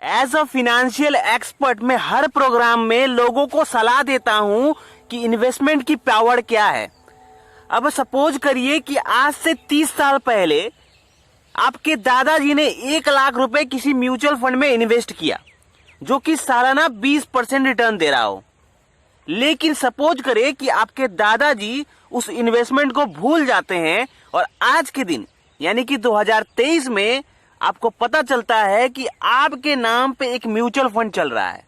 As a financial expert मैं हर programme में लोगों को सलाह देता हूं कि इन्वेस्टमेंट की पावर क्या है। अब सपोज करिए कि आज से 30 साल पहले आपके दादाजी ने 1 लाख रुपए किसी म्यूचुअल फंड में इन्वेस्ट किया जो कि सालाना 20% रिटर्न दे रहा हो। लेकिन सपोज करें कि आपके दादाजी उस इन्वेस्टमेंट को भूल जाते हैं और आज के दिन यानी कि 2023 में आपको पता चलता है कि आपके नाम पे एक म्यूचुअल फंड चल रहा है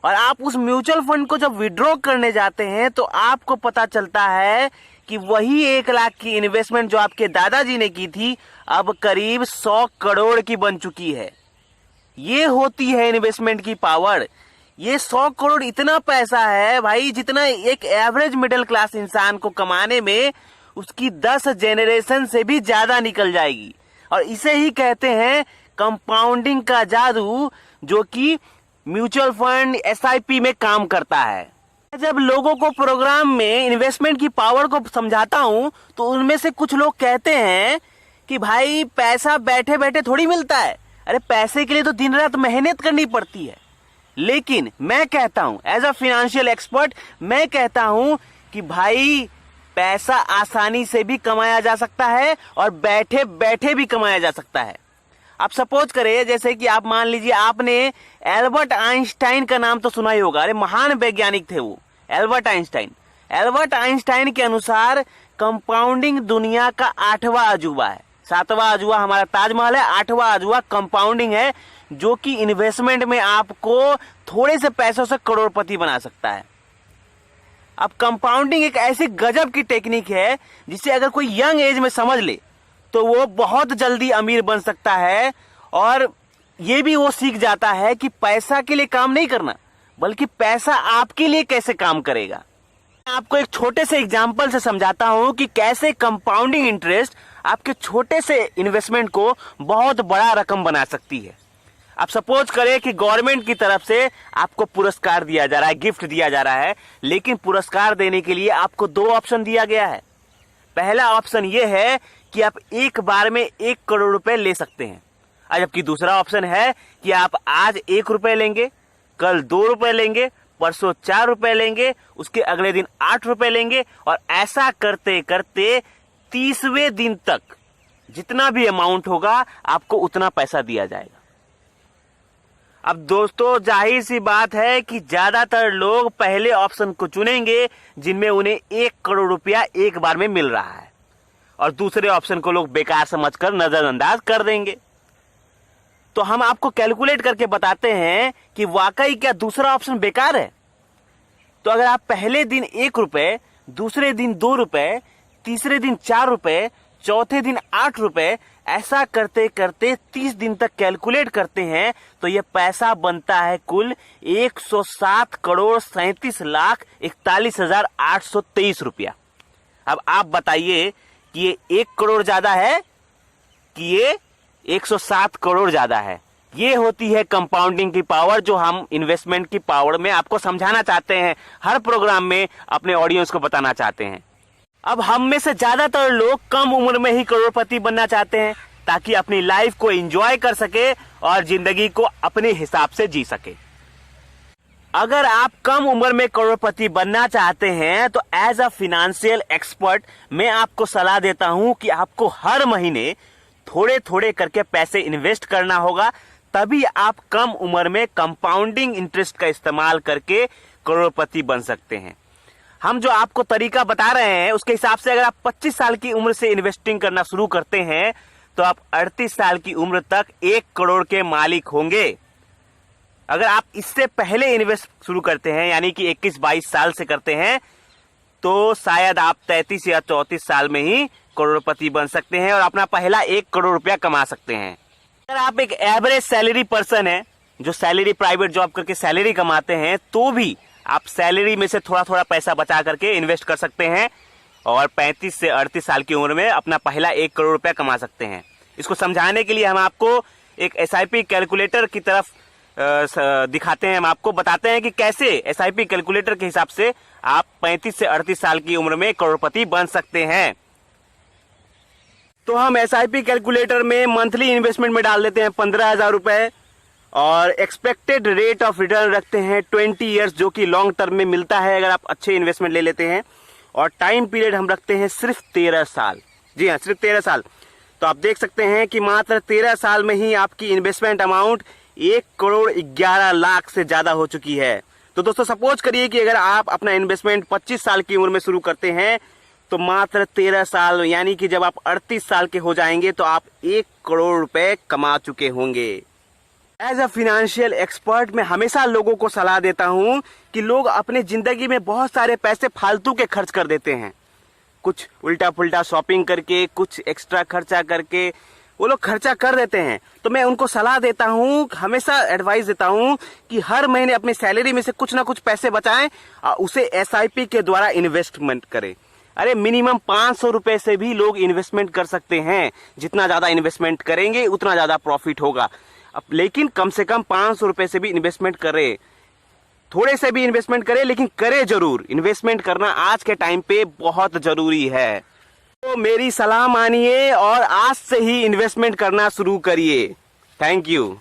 और आप उस म्यूचुअल फंड को जब विड्रॉ करने जाते हैं तो आपको पता चलता है कि वही 1 लाख की इन्वेस्टमेंट जो आपके दादाजी ने की थी अब करीब 100 करोड़ की बन चुकी है। ये होती है इन्वेस्टमेंट की पावर। ये 100 करोड़ इतना पैसा है भाई जितना एक एवरेज मिडिल क्लास इंसान को कमाने में उसकी 10 जेनरेशन से भी ज्यादा निकल जाएगी। और इसे ही कहते हैं कंपाउंडिंग का जादू, जो कि म्यूचुअल फंड SIP में काम करता है। जब लोगों को प्रोग्राम में इन्वेस्टमेंट की पावर को समझाता हूं तो उनमें से कुछ लोग कहते हैं कि भाई पैसा बैठे बैठे थोड़ी मिलता है, अरे पैसे के लिए तो दिन रात मेहनत करनी पड़ती है। लेकिन मैं कहता हूं एज अ फाइनेंशियल एक्सपर्ट, मैं कहता हूं कि भाई पैसा आसानी से भी कमाया जा सकता है और बैठे बैठे भी कमाया जा सकता है। आप सपोज करें जैसे कि आप मान लीजिए आपने एल्बर्ट आइंस्टाइन का नाम तो सुना ही होगा, अरे महान वैज्ञानिक थे वो एल्बर्ट आइंस्टाइन। एल्बर्ट आइंस्टाइन के अनुसार कंपाउंडिंग दुनिया का 8वां अजूबा है। 7वां अजूबा हमारा ताजमहल है, 8वां अजूबा कंपाउंडिंग है, जो कि इन्वेस्टमेंट में आपको थोड़े से पैसों से करोड़पति बना सकता है। अब कंपाउंडिंग एक ऐसी गजब की टेक्निक है जिसे अगर कोई यंग एज में समझ ले तो वो बहुत जल्दी अमीर बन सकता है। और ये भी वो सीख जाता है कि पैसा के लिए काम नहीं करना बल्कि पैसा आपके लिए कैसे काम करेगा। मैं आपको एक छोटे से एग्जांपल से समझाता हूं कि कैसे कंपाउंडिंग इंटरेस्ट आपके छोटे से इन्वेस्टमेंट को बहुत बड़ा रकम बना सकती है। आप सपोज करें कि गवर्नमेंट की तरफ से आपको पुरस्कार दिया जा रहा है, गिफ्ट दिया जा रहा है, लेकिन पुरस्कार देने के लिए आपको 2 ऑप्शन दिया गया है। पहला ऑप्शन यह है कि आप एक बार में 1 करोड़ रुपए ले सकते हैं, जबकि दूसरा ऑप्शन है कि आप आज 1 रुपए लेंगे, कल 2 रुपए लेंगे, परसों 4 रुपए लेंगे, उसके अगले दिन 8 रुपए लेंगे और ऐसा करते करते 30वें दिन तक जितना भी अमाउंट होगा आपको उतना पैसा दिया जाएगा। अब दोस्तों जाहिर सी बात है कि ज्यादातर लोग पहले ऑप्शन को चुनेंगे जिनमें उन्हें 1 करोड़ रुपया एक बार में मिल रहा है और दूसरे ऑप्शन को लोग बेकार समझकर नजरअंदाज कर देंगे। तो हम आपको कैलकुलेट करके बताते हैं कि वाकई क्या दूसरा ऑप्शन बेकार है। तो अगर आप पहले दिन 1 रुपए, दूसरे दिन 2 रुपए, तीसरे दिन 4 रुपए, चौथे दिन 8 रुपए, ऐसा करते करते 30 दिन तक कैलकुलेट करते हैं तो यह पैसा बनता है कुल 107 करोड़ 37 लाख 41,823 रुपया। अब आप बताइए कि ये 1 करोड़ ज्यादा है कि ये 107 करोड़ ज्यादा है। ये होती है कंपाउंडिंग की पावर जो हम इन्वेस्टमेंट की पावर में आपको समझाना चाहते हैं, हर प्रोग्राम में अपने ऑडियंस को बताना चाहते हैं। अब हम में से ज्यादातर लोग कम उम्र में ही करोड़पति बनना चाहते हैं ताकि अपनी लाइफ को एंजॉय कर सके और जिंदगी को अपने हिसाब से जी सके। अगर आप कम उम्र में करोड़पति बनना चाहते हैं तो एज अ फाइनेंशियल एक्सपर्ट मैं आपको सलाह देता हूं कि आपको हर महीने थोड़े थोड़े करके पैसे इन्वेस्ट करना होगा, तभी आप कम उम्र में कंपाउंडिंग इंटरेस्ट का इस्तेमाल करके करोड़पति बन सकते हैं। हम जो आपको तरीका बता रहे हैं उसके हिसाब से अगर आप 25 साल की उम्र से इन्वेस्टिंग करना शुरू करते हैं तो आप 38 साल की उम्र तक 1 करोड़ के मालिक होंगे। अगर आप इससे पहले इन्वेस्ट शुरू करते हैं यानी कि 21-22 साल से करते हैं तो शायद आप 33 या 34 साल में ही करोड़पति बन सकते हैं और अपना पहला 1 करोड़ रुपया कमा सकते हैं। अगर आप एक एवरेज सैलरी पर्सन है जो सैलरी प्राइवेट जॉब करके सैलरी कमाते हैं तो भी आप सैलरी में से थोड़ा थोड़ा पैसा बचा करके इन्वेस्ट कर सकते हैं और 35 से 38 साल की उम्र में अपना पहला 1 करोड़ रुपया कमा सकते हैं। इसको समझाने के लिए हम आपको एक SIP कैलकुलेटर की तरफ दिखाते हैं। हम आपको बताते हैं कि कैसे SIP कैलकुलेटर के हिसाब से आप 35 से 38 साल की उम्र में करोड़पति बन सकते हैं। तो हम SIP कैलकुलेटर में मंथली इन्वेस्टमेंट में डाल देते हैं 15,000 रुपए और एक्सपेक्टेड रेट ऑफ रिटर्न रखते हैं 20 ईयर्स, जो कि लॉन्ग टर्म में मिलता है अगर आप अच्छे इन्वेस्टमेंट ले लेते हैं। और टाइम पीरियड हम रखते हैं सिर्फ 13 साल। जी हाँ, सिर्फ 13 साल। तो आप देख सकते हैं कि मात्र 13 साल में ही आपकी इन्वेस्टमेंट अमाउंट 1,11,00,000 से ज्यादा हो चुकी है। तो दोस्तों सपोज करिए कि अगर आप अपना इन्वेस्टमेंट 25 साल की उम्र में शुरू करते हैं तो मात्र 13 साल यानी कि जब आप 38 साल के हो जाएंगे तो आप 1 करोड़ रुपए कमा चुके होंगे। एज अ फाइनेंशियल एक्सपर्ट मैं हमेशा लोगों को सलाह देता हूं कि लोग अपने जिंदगी में बहुत सारे पैसे फालतू के खर्च कर देते हैं, कुछ उल्टा पुल्टा शॉपिंग करके, कुछ एक्स्ट्रा खर्चा करके वो लोग खर्चा कर देते हैं। तो मैं उनको सलाह देता हूं, हमेशा एडवाइस देता हूं कि हर महीने अपनी सैलरी में से कुछ ना कुछ पैसे बचाएं और उसे SIP के द्वारा इन्वेस्टमेंट करें। अरे मिनिमम 500 रुपए से भी लोग इन्वेस्टमेंट कर सकते हैं। जितना ज्यादा इन्वेस्टमेंट करेंगे उतना ज्यादा प्रॉफिट होगा। अब लेकिन कम से कम 500 रुपए से भी इन्वेस्टमेंट करें, थोड़े से भी इन्वेस्टमेंट करें, लेकिन करें जरूर। इन्वेस्टमेंट करना आज के टाइम पे बहुत जरूरी है। तो मेरी सलाह मानिए और आज से ही इन्वेस्टमेंट करना शुरू करिए। Thank you.